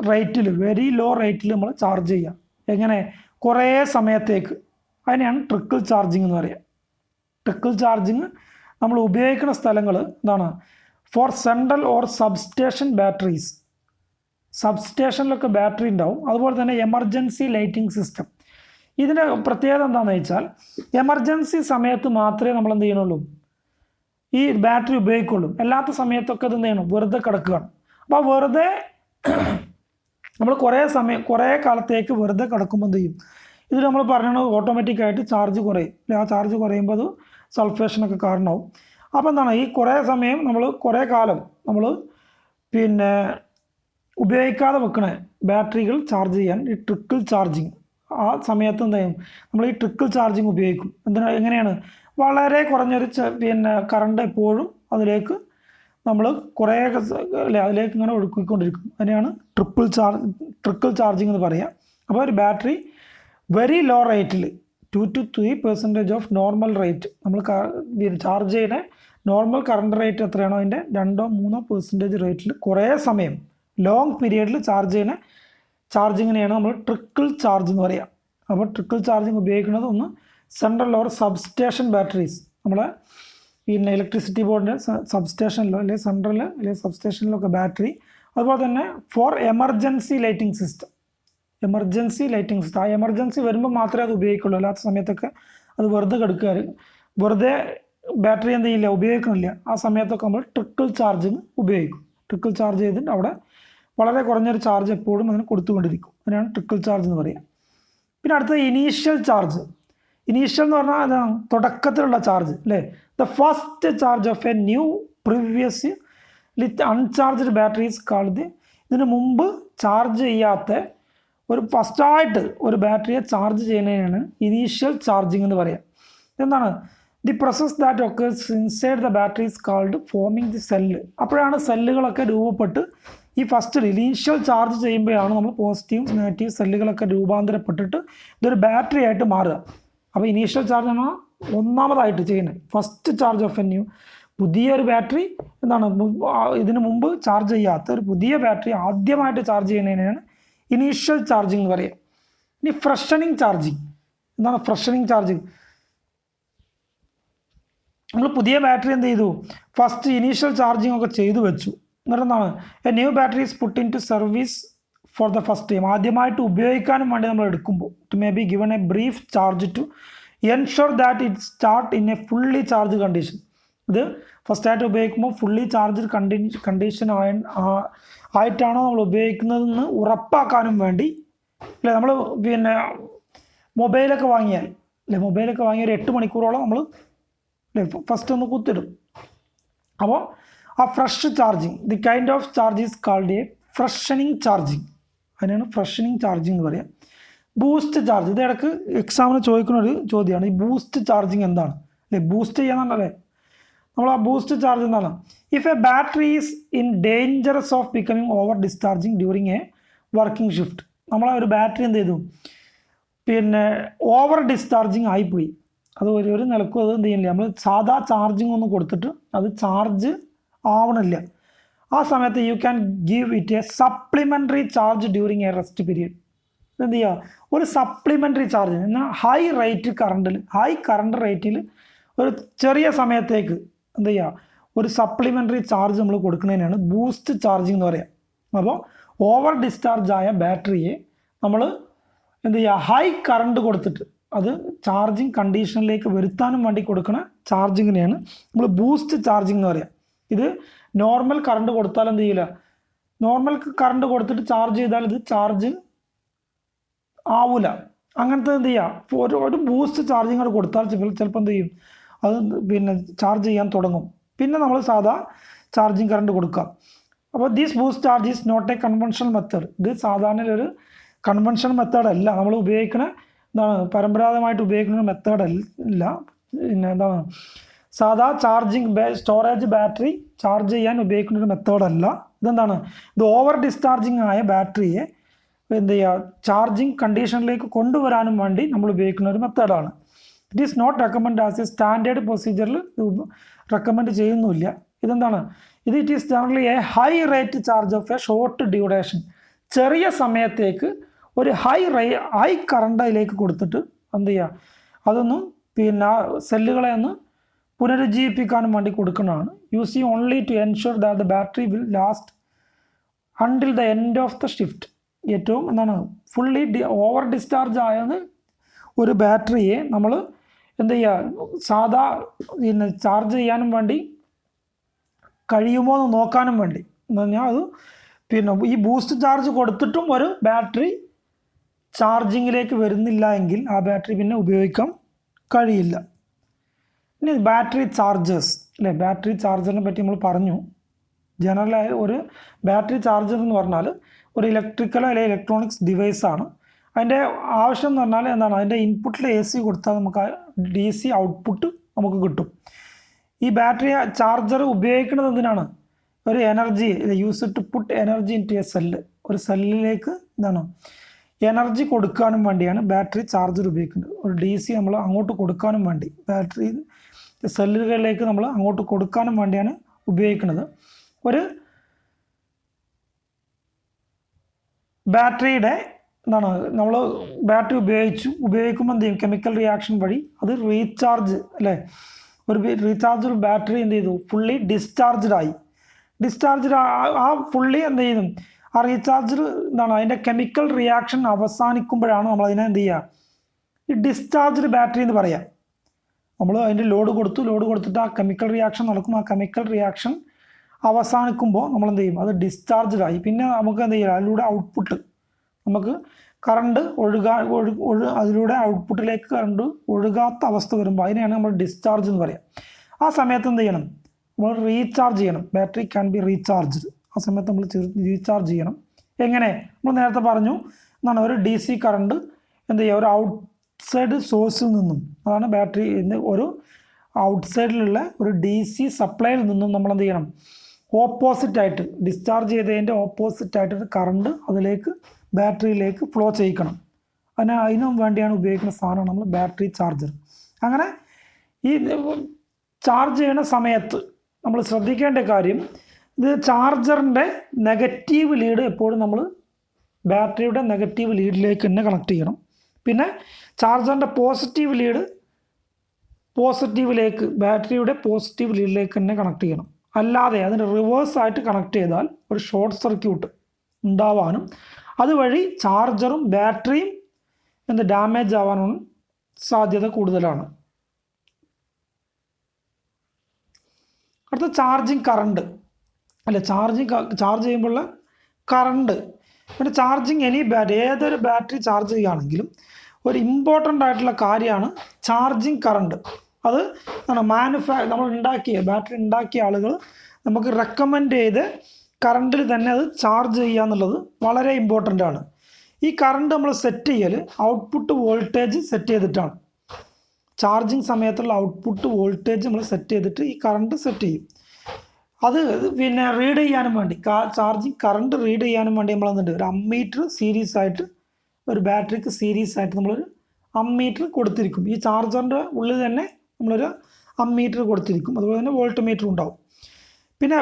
റേറ്റിൽ, വെരി ലോ റേറ്റിൽ നമ്മൾ ചാർജ് ചെയ്യുക. എങ്ങനെ, കുറേ സമയത്തേക്ക്. അതിനെയാണ് ട്രിക്കിൾ ചാർജിങ് എന്ന് പറയുക. ട്രിക്കിൾ ചാർജിങ് നമ്മൾ ഉപയോഗിക്കുന്ന സ്ഥലങ്ങൾ എന്താണ്, for central or substation batteries. സബ്സ്റ്റേഷനിലൊക്കെ ബാറ്ററി ഉണ്ടാവും. അതുപോലെ തന്നെ എമർജൻസി ലൈറ്റിംഗ് സിസ്റ്റം. ഇതിൻ്റെ പ്രത്യേകത എന്താണെന്ന് വെച്ചാൽ, എമർജൻസി സമയത്ത് മാത്രമേ നമ്മൾ എന്ത് ചെയ്യണുള്ളൂ, ഈ ബാറ്ററി ഉപയോഗിക്കുള്ളൂ. അല്ലാത്ത സമയത്തൊക്കെ ഇത് എന്ത് ചെയ്യണം, വെറുതെ കിടക്കുകയാണ്. അപ്പോൾ വെറുതെ നമ്മൾ കുറേ കാലത്തേക്ക് വെറുതെ കിടക്കുമ്പോൾ എന്ത് ചെയ്യും, ഇത് നമ്മൾ പറയണത് ഓട്ടോമാറ്റിക്കായിട്ട് ചാർജ് കുറയും അല്ലെ. ആ ചാർജ് കുറയുമ്പോൾ അത് സൾഫേഷനൊക്കെ കാരണമാവും. അപ്പോൾ എന്താണ്, ഈ കുറേ സമയം നമ്മൾ കുറേ കാലം നമ്മൾ പിന്നെ ഉപയോഗിക്കാതെ വെക്കണ ബാറ്ററികൾ ചാർജ് ചെയ്യാൻ ഈ ട്രിക്കിൾ ചാർജിങ്, ആ സമയത്ത് എന്ത് ചെയ്യും, നമ്മൾ ഈ ട്രിക്കിൾ ചാർജിങ് ഉപയോഗിക്കും. എങ്ങനെയാണ്, വളരെ കുറഞ്ഞൊരു പിന്നെ കറണ്ട് എപ്പോഴും അതിലേക്ക് നമ്മൾ കുറേ അല്ലേ അതിലേക്ക് ഇങ്ങനെ ഒഴുക്കിക്കൊണ്ടിരിക്കും. അതിനെയാണ് ട്രിക്കിൾ ചാർജിങ് എന്ന് പറയുക. അപ്പോൾ ഒരു ബാറ്ററി വെരി ലോ റേറ്റിൽ 2 to 3% ഓഫ് നോർമൽ റേറ്റ്, നമ്മൾ ചാർജ് ചെയ്യുന്ന നോർമൽ കറണ്ട് റേറ്റ് എത്രയാണോ അതിൻ്റെ 2-3% റേറ്റിൽ കുറേ സമയം ലോങ് പീരിയഡിൽ ചാർജ് ചെയ്യുന്ന ചാർജിങ്ങിനെയാണ് നമ്മൾ ട്രിക്കിൾ ചാർജ് എന്ന് പറയുക. അപ്പോൾ ട്രിക്കിൾ ചാർജിങ് ഉപയോഗിക്കുന്നത് ഒന്ന് സെൻട്രൽ ഓർ സബ്സ്റ്റേഷൻ ബാറ്ററീസ്, നമ്മളെ പിന്നെ ഇലക്ട്രിസിറ്റി ബോർഡിൻ്റെ സബ്സ്റ്റേഷനിലോ അല്ലെങ്കിൽ സെൻട്രൽ അല്ലെങ്കിൽ സബ്സ്റ്റേഷനിലൊക്കെ ബാറ്ററി. അതുപോലെ തന്നെ ഫോർ എമർജൻസി ലൈറ്റിംഗ് സിസ്റ്റം. ആ എമർജൻസി വരുമ്പോൾ മാത്രമേ അത് ഉപയോഗിക്കുള്ളൂ. അല്ലാത്ത സമയത്തൊക്കെ അത് വെറുതെ കിടക്കുക, വെറുതെ ബാറ്ററി എന്ത് ചെയ്യില്ല, ഉപയോഗിക്കണില്ല. ആ സമയത്തൊക്കെ നമ്മൾ ട്രിക്കിൾ ചാർജിങ് ഉപയോഗിക്കും. ട്രിക്കിൾ ചാർജ് ചെയ്തിട്ട് അവിടെ വളരെ കുറഞ്ഞൊരു ചാർജ് എപ്പോഴും അതിന് കൊടുത്തുകൊണ്ടിരിക്കും. അതിനാണ് ട്രിക്കിൾ ചാർജ് എന്ന് പറയുക. പിന്നെ അടുത്തത് ഇനീഷ്യൽ ചാർജ്. ഇനീഷ്യൽ എന്ന് പറഞ്ഞാൽ അതാണ് തുടക്കത്തിലുള്ള ചാർജ് അല്ലേ. The first charge of a new previous uncharged batteries called. ഇതിന് മുമ്പ് ചാർജ് ചെയ്യാത്ത ഒരു ഫസ്റ്റായിട്ട് ഒരു ബാറ്ററിയെ ചാർജ് ചെയ്യുന്നതിനാണ് ഇനീഷ്യൽ ചാർജിങ് എന്ന് പറയുക. എന്താണ്, the process that occurs inside the batteries called forming the cell. അപ്പോഴാണ് സെല്ലുകളൊക്കെ രൂപപ്പെട്ട് ഈ ഫസ്റ്റ് ഇനീഷ്യൽ ചാർജ് ചെയ്യുമ്പോഴാണ് നമ്മൾ പോസിറ്റീവ് നെഗറ്റീവ് സെല്ലുകളൊക്കെ രൂപാന്തരപ്പെട്ടിട്ട് ഇതൊരു ബാറ്ററി ആയിട്ട് മാറുക. അപ്പോൾ ഇനീഷ്യൽ ചാർജ് ആണ് ഒന്നാമതായിട്ട് ചെയ്യുന്നത്. First charge of a new, പുതിയൊരു ബാറ്ററി എന്താണ്, ഇതിനു മുമ്പ് ചാർജ് ചെയ്യാത്ത ഒരു പുതിയ ബാറ്ററി ആദ്യമായിട്ട് ചാർജ് ചെയ്യുന്നതിനാണ് ഇനീഷ്യൽ ചാർജിങ് എന്ന് പറയുക. ഇനി ഫ്രഷനിങ് ചാർജിങ്. എന്താണ് ഫ്രഷനിങ് ചാർജിങ്? നമ്മൾ പുതിയ ബാറ്ററി എന്ത് ചെയ്തു, ഫസ്റ്റ് ഇനീഷ്യൽ ചാർജിങ് ഒക്കെ ചെയ്തു വെച്ചു. എന്നിട്ട് എന്താണ്, a new battery is put into service for the first time. ആദ്യമായിട്ട് ഉപയോഗിക്കാനും വേണ്ടി നമ്മൾ എടുക്കുമ്പോൾ it may be given a brief charge to ensure that it start in a fully charge condition. ഇത് ഫസ്റ്റായിട്ട് ഉപയോഗിക്കുമ്പോൾ ഫുള്ളി ചാർജ് കണ്ടീഷൻ ആയിട്ടാണോ നമ്മൾ ഉപയോഗിക്കുന്നതെന്ന് ഉറപ്പാക്കാനും വേണ്ടി അല്ലേ. നമ്മൾ പിന്നെ മൊബൈലൊക്കെ വാങ്ങിയാൽ അല്ലേ, മൊബൈലൊക്കെ വാങ്ങിയ ഒരു 8 മണിക്കൂറോളം നമ്മൾ അല്ലേ ഫസ്റ്റ് ഒന്ന് കുത്തിടും. അപ്പോൾ ആ fresh charging, the kind of charge is called a freshening charging. അതിനാണ് ഫ്രഷനിങ് ചാർജിങ് എന്ന് പറയുക. ബൂസ്റ്റ് ചാർജ്, ഇത് ഇടയ്ക്ക് എക്സാമിന് ചോദിക്കുന്ന ഒരു ചോദ്യമാണ്. ഈ ബൂസ്റ്റ് ചാർജിങ് എന്താണ് അല്ലേ? ബൂസ്റ്റ് ചെയ്യാന്നല്ലേ നമ്മൾ. ആ ബൂസ്റ്റ് ചാർജ് എന്താണ്? If A battery is in dangerous of becoming over discharging during A working shift. നമ്മളെ ഒരു ബാറ്ററി എന്ത് ചെയ്തു, പിന്നെ ഓവർ ഡിസ്ചാർജിങ് ആയിപ്പോയി, അത് ഒരു നിലക്കും അത് എന്ത് ചെയ്യുന്നില്ല, നമ്മൾ സാധാ ചാർജിങ് ഒന്ന് കൊടുത്തിട്ട് അത് ചാർജ് ആവണില്ല. ആ സമയത്ത് you can give it A supplementary charge during A rest period. എന്ത് ചെയ്യുക, ഒരു സപ്ലിമെൻ്ററി ചാർജ് എന്നാൽ ഹൈ റേറ്റ് കറണ്ടിൽ, ഹൈ കറണ്ട് റേറ്റിൽ ഒരു ചെറിയ സമയത്തേക്ക് എന്ത് ചെയ്യുക, ഒരു സപ്ലിമെൻ്ററി ചാർജ് നമ്മൾ കൊടുക്കുന്നതിനാണ് ബൂസ്റ്റ് ചാർജിങ് എന്ന് പറയുക. അപ്പോൾ ഓവർ ഡിസ്ചാർജ് ആയ ബാറ്ററിയെ നമ്മൾ എന്ത് ചെയ്യുക, ഹൈ കറണ്ട് കൊടുത്തിട്ട് അത് ചാർജിങ് കണ്ടീഷനിലേക്ക് വരുത്താനും വേണ്ടി കൊടുക്കുന്ന ചാർജിങ്ങിനെയാണ് നമ്മൾ ബൂസ്റ്റ് ചാർജിങ് എന്ന് പറയുക. ഇത് നോർമൽ കറണ്ട് കൊടുത്താൽ എന്ത് ചെയ്യില്ല, നോർമൽ കറണ്ട് കൊടുത്തിട്ട് ചാർജ് ചെയ്താൽ ഇത് ചാർജ് ആവില്ല. അങ്ങനത്തെ എന്ത് ചെയ്യുക, ഒരു ബൂസ്റ്റ് ചാർജിങ് കൂടെ കൊടുത്താൽ ചിലപ്പോൾ എന്ത് ചെയ്യും, അത് പിന്നെ ചാർജ് ചെയ്യാൻ തുടങ്ങും. പിന്നെ നമ്മൾ സാധാ ചാർജിങ് കറണ്ട് കൊടുക്കുക. അപ്പോൾ this boost charge is not a conventional method. ഇത് സാധാരണ ഒരു കൺവെൻഷണൽ മെത്തേഡ് അല്ല, നമ്മൾ ഉപയോഗിക്കുന്ന എന്താണ്, പരമ്പരാഗതമായിട്ട് ഉപയോഗിക്കുന്ന മെത്തേഡ് അല്ല. പിന്നെ എന്താണ്, സാധാ ചാർജിങ് സ്റ്റോറേജ് ബാറ്ററി ചാർജ് ചെയ്യാൻ ഉപയോഗിക്കുന്ന ഒരു മെത്തേഡല്ല. ഇതെന്താണ്, ഇത് ഓവർ ഡിസ്ചാർജിങ് ആയ ബാറ്ററിയെ എന്ത് ചെയ്യുക, ചാർജിങ് കണ്ടീഷനിലേക്ക് കൊണ്ടുവരാനും വേണ്ടി നമ്മൾ ഉപയോഗിക്കുന്ന ഒരു മെത്തേഡാണ്. It is not recommend as a standard പ്രൊസീജിയറിൽ റെക്കമെൻഡ് ചെയ്യുന്നില്ല. ഇതെന്താണ്, it is generally a high rate charge of a short duration. ചെറിയ സമയത്തേക്ക് ഒരു ഹൈ കറണ്ടിലേക്ക് കൊടുത്തിട്ട് എന്ത് ചെയ്യുക, അതൊന്ന് പിന്നെ സെല്ലുകളെ ഒന്ന് പുനരുജ്ജീവിപ്പിക്കാനും വേണ്ടി കൊടുക്കുന്നതാണ്. Use only to ensure that the battery will last until the end of the shift. ഏറ്റവും എന്താണ്, ഫുള്ളി ഓവർ ഡിസ്ചാർജ് ആയത് ഒരു ബാറ്ററിയെ നമ്മൾ എന്ത് ചെയ്യുക, സാധാ പിന്നെ ചാർജ് ചെയ്യാനും വേണ്ടി കഴിയുമോ എന്ന് നോക്കാനും വേണ്ടി എന്ന് പറഞ്ഞാൽ അത് പിന്നെ ഈ ബൂസ്റ്റ് ചാർജ് കൊടുത്തിട്ടും ഒരു ബാറ്ററി ചാർജിങ്ങിലേക്ക് വരുന്നില്ല എങ്കിൽ ആ ബാറ്ററി പിന്നെ ഉപയോഗിക്കാൻ കഴിയില്ല. ഇനി ബാറ്ററി ചാർജേഴ്സ് അല്ലേ, ബാറ്ററി ചാർജറിനെ പറ്റി നമ്മൾ പറഞ്ഞു. ജനറലായ ഒരു ബാറ്ററി ചാർജർ എന്ന് പറഞ്ഞാൽ ഒരു ഇലക്ട്രിക്കലോ അല്ലെങ്കിൽ ഇലക്ട്രോണിക്സ് ഡിവൈസാണ്. അതിൻ്റെ ആവശ്യം എന്ന് പറഞ്ഞാൽ എന്താണ്, അതിൻ്റെ ഇൻപുട്ടിൽ AC കൊടുത്താൽ നമുക്ക് DC ഔട്ട്പുട്ട് നമുക്ക് കിട്ടും. ഈ ബാറ്ററി ചാർജർ ഉപയോഗിക്കുന്നത് എന്തിനാണ്, ഒരു energy use to put energy into a cell. ഒരു സെല്ലിലേക്ക് എന്താണ് എനർജി കൊടുക്കാനും വേണ്ടിയാണ് ബാറ്ററി ചാർജർ ഉപയോഗിക്കുന്നത്. ഒരു DC നമ്മൾ അങ്ങോട്ട് കൊടുക്കാനും വേണ്ടി, ബാറ്ററി സെല്ലുകളിലേക്ക് നമ്മൾ അങ്ങോട്ട് കൊടുക്കാനും വേണ്ടിയാണ് ഉപയോഗിക്കുന്നത്. ഒരു ബാറ്ററിയുടെ എന്താണ്, നമ്മൾ ബാറ്ററി ഉപയോഗിക്കുമ്പോൾ എന്ത് ചെയ്യും, കെമിക്കൽ റിയാക്ഷൻ വഴി അത് റീചാർജ് അല്ലേ, ഒരു റീചാർജ് ബാറ്ററി എന്ത് ചെയ്തു, ഫുള്ളി ഡിസ്ചാർജ്ഡ് ആ ഫുള്ളി എന്ത് ചെയ്തു, ആ റീചാർജ് എന്താണ്, അതിൻ്റെ കെമിക്കൽ റിയാക്ഷൻ അവസാനിക്കുമ്പോഴാണ് നമ്മൾ അതിനെ എന്ത് ചെയ്യുക, ഈ ഡിസ്ചാർജ്ഡ് ബാറ്ററി എന്ന് പറയാം. നമ്മൾ അതിൻ്റെ ലോഡ് കൊടുത്തിട്ട് ആ കെമിക്കൽ റിയാക്ഷൻ നടക്കും. ആ കെമിക്കൽ റിയാക്ഷൻ അവസാനിക്കുമ്പോൾ നമ്മൾ എന്ത് ചെയ്യും, അത് ഡിസ്ചാർജ്ഡ് ആയി. പിന്നെ നമുക്ക് എന്ത് ചെയ്യുക, അതിലൂടെ ഔട്ട്പുട്ട് നമുക്ക് കറണ്ട് അതിലൂടെ ഔട്ട്പുട്ടിലേക്ക് കറണ്ട് ഒഴുകാത്ത അവസ്ഥ വരുമ്പോൾ അതിനെയാണ് നമ്മൾ ഡിസ്ചാർജ് എന്ന് പറയാം. ആ സമയത്ത് എന്ത് ചെയ്യണം, നമ്മൾ റീചാർജ് ചെയ്യണം. Battery can be recharged. ആ സമയത്ത് നമ്മൾ റീചാർജ് ചെയ്യണം. എങ്ങനെ, നമ്മൾ നേരത്തെ പറഞ്ഞു എന്നാണ്, ഒരു DC കറണ്ട് എന്ത് ചെയ്യുക, ഒരു ഔട്ട്സൈഡ് സോഴ്സിൽ നിന്നും, അതാണ് ബാറ്ററി ഒരു ഔട്ട്സൈഡിലുള്ള ഒരു DC സപ്ലൈയിൽ നിന്നും നമ്മൾ എന്ത് ചെയ്യണം, ഓപ്പോസിറ്റായിട്ട് ഡിസ്ചാർജ് ചെയ്തതിൻ്റെ ഓപ്പോസിറ്റായിട്ടൊരു കറണ്ട് അതിലേക്ക് ബാറ്ററിയിലേക്ക് ഫ്ലോ ചെയ്യിക്കണം. അതിനും വേണ്ടിയാണ് ഉപയോഗിക്കുന്ന സാധനമാണ് നമ്മൾ ബാറ്ററി ചാർജർ. അങ്ങനെ ഈ ചാർജ് ചെയ്യുന്ന സമയത്ത് നമ്മൾ ശ്രദ്ധിക്കേണ്ട കാര്യം, ഇത് ചാർജറിൻ്റെ നെഗറ്റീവ് ലീഡ് എപ്പോഴും നമ്മൾ ബാറ്ററിയുടെ നെഗറ്റീവ് ലീഡിലേക്ക് തന്നെ കണക്ട് ചെയ്യണം. പിന്നെ ചാർജറിൻ്റെ പോസിറ്റീവിലേക്ക് ബാറ്ററിയുടെ പോസിറ്റീവ് ലീഡിലേക്ക് തന്നെ കണക്ട് ചെയ്യണം. അല്ലാതെ അതിന് റിവേഴ്സായിട്ട് കണക്ട് ചെയ്താൽ ഒരു ഷോർട്ട് സർക്യൂട്ട് ഉണ്ടാവാനും അതുവഴി ചാർജറും ബാറ്ററിയും ഡാമേജ് ആവാനും സാധ്യത കൂടുതലാണ്. അടുത്ത ചാർജിങ് കറണ്ട് അല്ലെ, ചാർജ് ചെയ്യുമ്പോഴുള്ള കറണ്ട്. പിന്നെ ചാർജിങ് ഏതൊരു ബാറ്ററി ചാർജ് ചെയ്യുകയാണെങ്കിലും ഒരു ഇമ്പോർട്ടൻ്റ് ആയിട്ടുള്ള കാര്യമാണ് ചാർജിങ് കറണ്ട്. അത് ബാറ്ററി ഉണ്ടാക്കിയ ആളുകൾ നമുക്ക് റെക്കമെൻഡ് ചെയ്ത് കറണ്ടിൽ തന്നെ അത് ചാർജ് ചെയ്യുക എന്നുള്ളത് വളരെ ഇമ്പോർട്ടൻ്റ് ആണ്. ഈ കറണ്ട് നമ്മൾ സെറ്റ് ചെയ്യൽ ഔട്ട്പുട്ട് വോൾട്ടേജ് സെറ്റ് ചെയ്തിട്ടാണ്. ചാർജിങ് സമയത്തുള്ള ഔട്ട്പുട്ട് വോൾട്ടേജ് നമ്മൾ സെറ്റ് ചെയ്തിട്ട് ഈ കറണ്ട് സെറ്റ് ചെയ്യും. അത് പിന്നെ റീഡ് ചെയ്യാനും വേണ്ടി ചാർജിങ് കറണ്ട് റീഡ് ചെയ്യാനും വേണ്ടി നമ്മൾ എന്തുണ്ട്, ഒരു അമ്മീറ്റർ സീരീസ് ആയിട്ട്, ഒരു ബാറ്ററിക്ക് സീരീസ് ആയിട്ട് നമ്മളൊരു അമ്മീറ്റർ കൊടുത്തിരിക്കും. ഈ ചാർജറിൻ്റെ ഉള്ളിൽ തന്നെ നമ്മളൊരു അമ്മീറ്റർ കൊടുത്തിരിക്കും. അതുപോലെ തന്നെ വോൾട്ട് മീറ്റർ ഉണ്ടാവും. പിന്നെ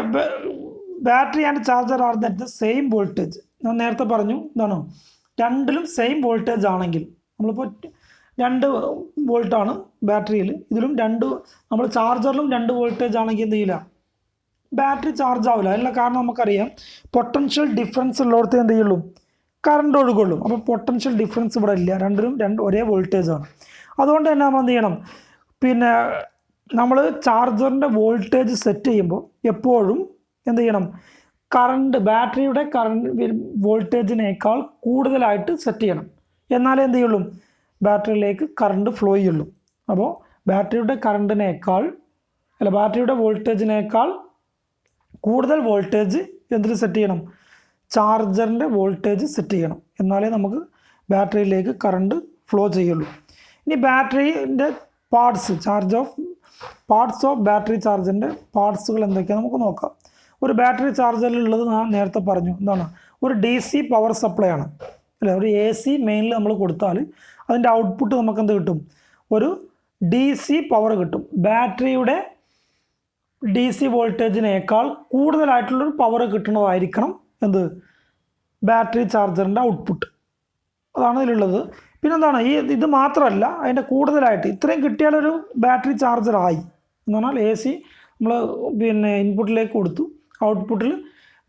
battery and charger are that same voltage. ഞാൻ നേരത്തെ പറഞ്ഞു എന്താണ്, രണ്ടിലും സെയിം വോൾട്ടേജ് ആണെങ്കിൽ, നമ്മളിപ്പോൾ 2 വോൾട്ടാണ് ബാറ്ററിയിൽ, ഇതിലും നമ്മൾ ചാർജറിലും 2 വോൾട്ടേജ് ആണെങ്കിൽ എന്ത് ചെയ്യില്ല, ബാറ്ററി ചാർജ് ആവില്ല. അതിനുള്ള കാരണം നമുക്കറിയാം, പൊട്ടൻഷ്യൽ ഡിഫറൻസ് ഉള്ളിടത്ത് എന്ത് ചെയ്യുള്ളൂ, കറണ്ട് ഒഴുകുള്ളൂ. അപ്പോൾ പൊട്ടൻഷ്യൽ ഡിഫറൻസ് ഇവിടെ ഇല്ല, രണ്ടും ഒരേ വോൾട്ടേജ് ആണ്. അതുകൊണ്ട് തന്നെ നമ്മൾ എന്ത് ചെയ്യണം, പിന്നെ നമ്മൾ ചാർജറിൻ്റെ വോൾട്ടേജ് സെറ്റ് ചെയ്യുമ്പോൾ എപ്പോഴും എന്ത് ചെയ്യണം, ബാറ്ററിയുടെ കറണ്ട് വോൾട്ടേജിനേക്കാൾ കൂടുതലായിട്ട് സെറ്റ് ചെയ്യണം. എന്നാലേ എന്ത് ചെയ്യുള്ളൂ, ബാറ്ററിയിലേക്ക് കറണ്ട് ഫ്ലോ ചെയ്യുള്ളൂ. അപ്പോൾ ബാറ്ററിയുടെ വോൾട്ടേജിനേക്കാൾ കൂടുതൽ വോൾട്ടേജ് എന്തിൽ സെറ്റ് ചെയ്യണം, ചാർജറിൻ്റെ വോൾട്ടേജ് സെറ്റ് ചെയ്യണം. എന്നാലേ നമുക്ക് ബാറ്ററിയിലേക്ക് കറണ്ട് ഫ്ലോ ചെയ്യുള്ളൂ. ഇനി ബാറ്ററിൻ്റെ പാർട്സ് ഓഫ് ബാറ്ററി ചാർജറിൻ്റെ പാർട്സുകൾ എന്തൊക്കെയാണ് നമുക്ക് നോക്കാം. ഒരു ബാറ്ററി ചാർജറിലുള്ളത് ഞാൻ നേരത്തെ പറഞ്ഞു, എന്താണ്, ഒരു DC പവർ സപ്ലൈ ആണ് അല്ലേ. ഒരു AC മെയിനിൽ നമ്മൾ കൊടുത്താൽ അതിൻ്റെ ഔട്ട്പുട്ട് നമുക്ക് എന്ത് കിട്ടും, ഒരു DC പവർ കിട്ടും. ബാറ്ററിയുടെ DC വോൾട്ടേജിനേക്കാൾ കൂടുതലായിട്ടുള്ളൊരു പവർ കിട്ടുന്നതായിരിക്കണം എന്ത്, ബാറ്ററി ചാർജറിൻ്റെ ഔട്ട്പുട്ട്. അതാണ് ഇതിലുള്ളത്. പിന്നെന്താണ്, ഇത് മാത്രമല്ല, അതിൻ്റെ കൂടുതലായിട്ട് ഇത്രയും കിട്ടിയാലൊരു ബാറ്ററി ചാർജറായി എന്ന് പറഞ്ഞാൽ AC നമ്മൾ പിന്നെ ഇൻപുട്ടിലേക്ക് കൊടുത്തു, ഔട്ട്പുട്ടിൽ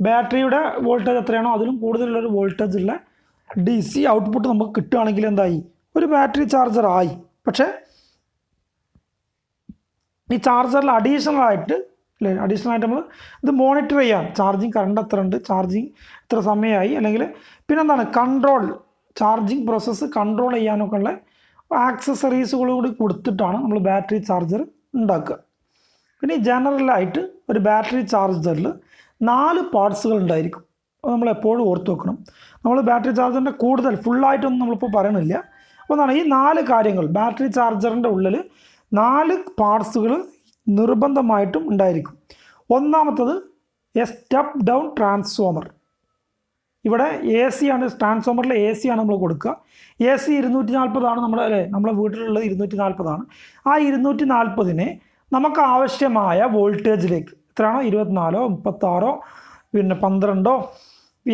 ബാറ്ററിയുടെ വോൾട്ടേജ് എത്രയാണോ അതിലും കൂടുതലുള്ളൊരു വോൾട്ടേജ് ഉള്ള DC ഔട്ട്പുട്ട് നമുക്ക് കിട്ടുകയാണെങ്കിൽ എന്തായി, ഒരു ബാറ്ററി ചാർജറായി. പക്ഷേ ഈ ചാർജറിൽ അഡീഷണൽ ആയിട്ട് നമ്മൾ ഇത് മോണിറ്റർ ചെയ്യാം, ചാർജിങ് കറണ്ട് എത്ര ഉണ്ട്, ചാർജിങ് എത്ര സമയമായി, അല്ലെങ്കിൽ പിന്നെന്താണ് ചാർജിങ് പ്രോസസ്സ് കൺട്രോൾ ചെയ്യാനൊക്കെ ഉള്ള ആക്സസറീസുകൾ കൂടി കൊടുത്തിട്ടാണ് നമ്മൾ ബാറ്ററി ചാർജർ ഉണ്ടാക്കുക. പിന്നെ ജനറലായിട്ട് ഒരു ബാറ്ററി ചാർജറിൽ 4 പാർട്സുകൾ ഉണ്ടായിരിക്കും. അത് നമ്മൾ എപ്പോഴും ഓർത്ത് വെക്കണം. നമ്മൾ ബാറ്ററി ചാർജറിൻ്റെ കൂടുതൽ ഫുള്ളായിട്ടൊന്നും നമ്മളിപ്പോൾ പറയണില്ല. അപ്പോൾ എന്താണ്, ഈ 4 കാര്യങ്ങൾ ബാറ്ററി ചാർജറിൻ്റെ ഉള്ളിൽ 4 പാർട്സുകൾ നിർബന്ധമായിട്ടും ഉണ്ടായിരിക്കും. ഒന്നാമത്തത് സ്റ്റെപ്പ് ഡൗൺ ട്രാൻസ്ഫോമർ. ഇവിടെ AC ആണ്, ട്രാൻസ്ഫോമറിൽ AC ആണ് നമ്മൾ കൊടുക്കുക. AC 240 നമ്മളെ വീട്ടിലുള്ളത് 240. ആ 240നെ നമുക്ക് ആവശ്യമായ വോൾട്ടേജിലേക്ക് എത്രയാണോ, 24 36 പിന്നെ 12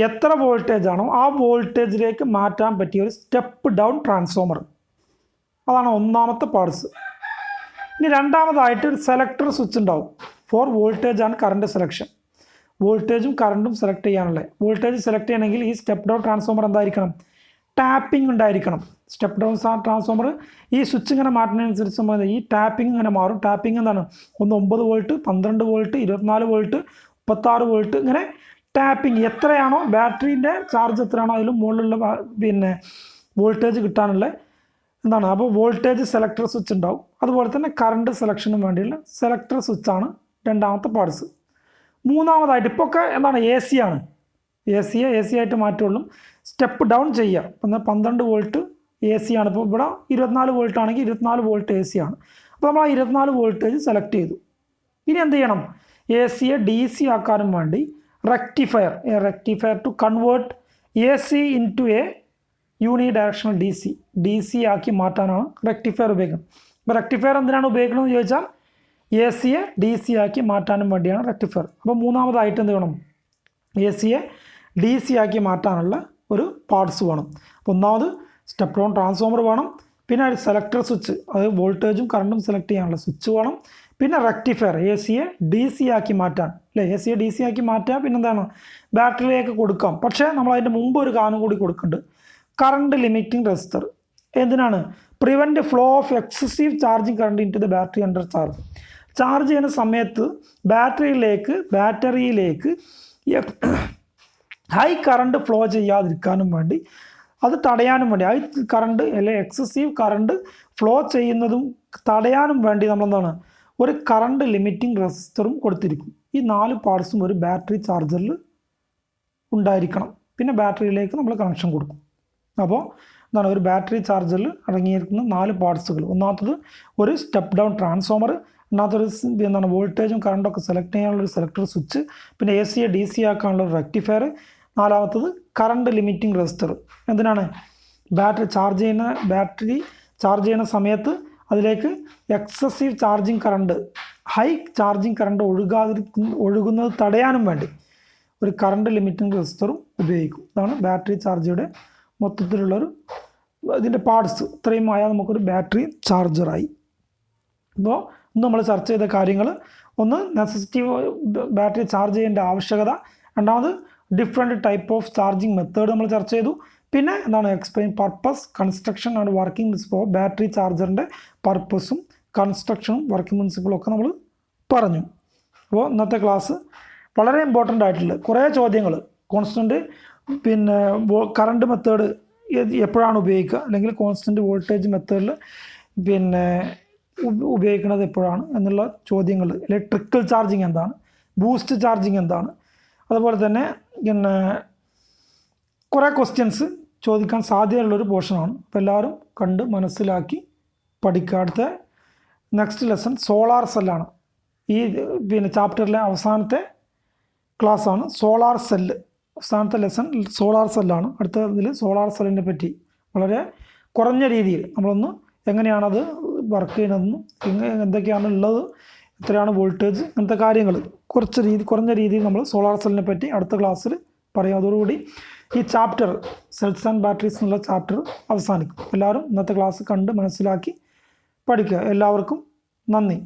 എത്ര വോൾട്ടേജ് ആണോ ആ വോൾട്ടേജിലേക്ക് മാറ്റാൻ പറ്റിയ ഒരു സ്റ്റെപ്പ് ഡൗൺ ട്രാൻസ്ഫോമർ. അതാണ് ഒന്നാമത്തെ പാർട്സ്. ഇനി രണ്ടാമതായിട്ട് ഒരു സെലക്ടർ സ്വിച്ച് ഉണ്ടാവും for voltage and current selection. വോൾട്ടേജും കറണ്ടും സെലക്ട് ചെയ്യാനുള്ള, വോൾട്ടേജ് സെലക്ട് ചെയ്യണമെങ്കിൽ ഈ സ്റ്റെപ്പ് ഡൗൺ ട്രാൻസ്ഫോമർ എന്തായിരിക്കണം, ടാപ്പിംഗ് ഉണ്ടായിരിക്കണം. സ്റ്റെപ്പ് ഡൗൺ ട്രാൻസ്ഫോമർ ഈ സ്വിച്ച് ഇങ്ങനെ മാറ്റുന്നതിനനുസരിച്ച് ഈ ടാപ്പിംഗ് ഇങ്ങനെ മാറും. ടാപ്പിംഗ് എന്താണ്, 9 വോൾട്ട് 12 വോൾട്ട് 24 വോൾട്ട് 36 വോൾട്ട് ഇങ്ങനെ ടാപ്പിംഗ്. എത്രയാണോ ബാറ്ററീൻ്റെ ചാർജ് എത്രയാണോ അതിലും മുകളിലുള്ള പിന്നെ വോൾട്ടേജ് കിട്ടാനുള്ള എന്താണ്, അപ്പോൾ വോൾട്ടേജ് സെലക്ടർ സ്വിച്ച് ഉണ്ടാവും. അതുപോലെ തന്നെ കറണ്ട് സെലക്ഷനും വേണ്ടിയുള്ള സെലക്ടർ സ്വിച്ചാണ് രണ്ടാമത്തെ പാർട്സ്. മൂന്നാമതായിട്ട് ഇപ്പോൾ ഒക്കെ എന്താണ്, AC ആണ്. AC ആയിട്ട് മാറ്റുള്ളൂ. സ്റ്റെപ്പ് ഡൗൺ ചെയ്യുക. ഇപ്പം 12 വോൾട്ട് AC ആണ്. ഇപ്പോൾ ഇവിടെ 24 വോൾട്ട് ആണെങ്കിൽ 24 വോൾട്ട് AC ആണ്. അപ്പോൾ നമ്മൾ ആ 24 വോൾട്ടേജ് സെലക്ട് ചെയ്തു. ഇനി എന്ത് ചെയ്യണം, ACയെ DC ആക്കാനും വേണ്ടി rectifier to convert AC into a unidirectional DC ആക്കി മാറ്റാനാണ് റെക്ടിഫയർ ഉപയോഗിക്കുന്നത്. അപ്പോൾ റെക്ടിഫയർ എന്തിനാണ് ഉപയോഗിക്കണമെന്ന് ചോദിച്ചാൽ ACയെ DC ആക്കി മാറ്റാനും വേണ്ടിയാണ് റെക്ടിഫയർ. അപ്പോൾ മൂന്നാമതായിട്ട് എന്ത് വേണം, ACയെ DC ആക്കി മാറ്റാനുള്ള ഒരു പാർട്സ് വേണം. അപ്പോൾ ഒന്നാമത് സ്റ്റെപ്പ് ഡൗൺ ട്രാൻസ്ഫോമർ വേണം, പിന്നെ ഒരു സെലക്ടർ സ്വിച്ച്, അത് വോൾട്ടേജും കറണ്ടും സെലക്ട് ചെയ്യാനുള്ള സ്വിച്ച് വേണം, പിന്നെ റെക്ടിഫയർ ACയെ DC ആക്കി മാറ്റാൻ അല്ലേ. ACയെ DC ആക്കി മാറ്റാൻ പിന്നെന്താണ്, ബാറ്ററിയിലേക്ക് കൊടുക്കാം. പക്ഷേ നമ്മൾ അതിൻ്റെ മുമ്പ് ഒരു കാര്യം കൂടി കൊടുക്കുന്നുണ്ട്, കറണ്ട് ലിമിറ്റിംഗ് റെസിസ്റ്റർ. എന്തിനാണ്, prevent flow of excessive charging current into the battery under charge. Charge ചെയ്യുന്ന സമയത്ത് ബാറ്ററിയിലേക്ക് ഹൈ കറണ്ട് ഫ്ലോ ചെയ്യാതിരിക്കാനും വേണ്ടി, അത് തടയാനും വേണ്ടി, ഹൈ കറണ്ട് അല്ലെങ്കിൽ എക്സസീവ് കറണ്ട് ഫ്ലോ ചെയ്യുന്നതും തടയാനും വേണ്ടി നമ്മളെന്താണ്, ഒരു കറണ്ട് ലിമിറ്റിംഗ് റെസിസ്റ്ററും കൊടുത്തിരിക്കും. ഈ 4 പാർട്സും ഒരു ബാറ്ററി ചാർജറിൽ ഉണ്ടായിരിക്കണം. പിന്നെ ബാറ്ററിയിലേക്ക് നമ്മൾ കണക്ഷൻ കൊടുക്കും. അപ്പോൾ എന്താണ് ഒരു ബാറ്ററി ചാർജറിൽ അടങ്ങിയിരിക്കുന്ന 4 പാർട്സുകൾ. ഒന്നാമത്തത് ഒരു സ്റ്റെപ്പ് ഡൗൺ ട്രാൻസ്ഫോമർ, രണ്ടാമത്തൊരു എന്താണ് വോൾട്ടേജും കറണ്ടൊക്കെ സെലക്ട് ചെയ്യാനുള്ളൊരു സെലക്ടർ സ്വിച്ച്, പിന്നെ AC DC ആക്കാനുള്ള ഒരു റെക്ടിഫയർ, നാലാമത്തത് കറണ്ട് ലിമിറ്റിംഗ് റെസിസ്റ്റർ. എന്തിനാണ്? ബാറ്ററി ചാർജ് ചെയ്യുന്ന സമയത്ത് അതിലേക്ക് excessive charging current, high charging current ഒഴുകുന്നത് തടയാനും വേണ്ടി ഒരു കറണ്ട് ലിമിറ്റിംഗ് റെസിസ്റ്ററും ഉപയോഗിക്കും. ഇതാണ് ബാറ്ററി ചാർജറുടെ മൊത്തത്തിലുള്ളൊരു ഇതിൻ്റെ പാർട്സ്. ഇത്രയും ആയാൽ നമുക്കൊരു ബാറ്ററി ചാർജറായി. അപ്പോൾ ഇന്ന് നമ്മൾ ചർച്ച ചെയ്ത കാര്യങ്ങൾ, ഒന്ന് നെസസിറ്റി ബാറ്ററി ചാർജ് ചെയ്യേണ്ട ആവശ്യകത, രണ്ടാമത് different type of charging method നമ്മൾ ചർച്ച ചെയ്തു, പിന്നെ എന്താണ് explain purpose, construction and working principle. Battery ചാർജറിൻ്റെ പർപ്പസും കൺസ്ട്രക്ഷനും വർക്കിംഗ് പ്രിൻസിപ്പിളും ഒക്കെ നമ്മൾ പറഞ്ഞു. അപ്പോൾ ഇന്നത്തെ ക്ലാസ് വളരെ ഇമ്പോർട്ടൻ്റ് ആയിട്ടുള്ള കുറേ ചോദ്യങ്ങൾ, കോൺസ്റ്റൻറ്റ് പിന്നെ കറണ്ട് മെത്തേഡ് എപ്പോഴാണ് ഉപയോഗിക്കുക, അല്ലെങ്കിൽ കോൺസ്റ്റൻറ്റ് വോൾട്ടേജ് മെത്തേഡിൽ പിന്നെ ഉപയോഗിക്കുന്നത് എപ്പോഴാണ് എന്നുള്ള ചോദ്യങ്ങൾ, ഇലക്ട്രിക്കൽ ചാർജിങ് എന്താണ്, ബൂസ്റ്റ് ചാർജിങ് എന്താണ്, അതുപോലെ തന്നെ പിന്നെ കുറേ ക്വസ്റ്റ്യൻസ് ചോദിക്കാൻ സാധ്യതയുള്ളൊരു പോർഷനാണ്. അപ്പോൾ എല്ലാവരും കണ്ട് മനസ്സിലാക്കി പഠിക്കുക. അടുത്ത നെക്സ്റ്റ് ലെസൺ സോളാർ സെല്ലാണ്. ഈ പിന്നെ ചാപ്റ്ററിലെ അവസാനത്തെ ക്ലാസ്സാണ് സോളാർ സെല്ല്. അവസാനത്തെ ലെസൺ സോളാർ സെല്ലാണ്. അടുത്ത ഇതിൽ സോളാർ സെല്ലിനെ പറ്റി വളരെ കുറഞ്ഞ രീതിയിൽ നമ്മളൊന്ന് എങ്ങനെയാണത് വർക്ക് ചെയ്യുന്നതെന്നും എന്തൊക്കെയാണ് ഉള്ളത്, എത്രയാണ് വോൾട്ടേജ്, അങ്ങനത്തെ കാര്യങ്ങൾ കുറഞ്ഞ രീതിയിൽ നമ്മൾ സോളാർ സെല്ലിനെ പറ്റി അടുത്ത ക്ലാസ്സിൽ പറയും. അതോടുകൂടി ഈ ചാപ്റ്റർ സെൽസ് ആൻഡ് ബാറ്ററീസ് എന്നുള്ള ചാപ്റ്റർ അവസാനിക്കും. എല്ലാവരും ഇന്നത്തെ ക്ലാസ് കണ്ട് മനസ്സിലാക്കി പഠിക്കുക. എല്ലാവർക്കും നന്ദി.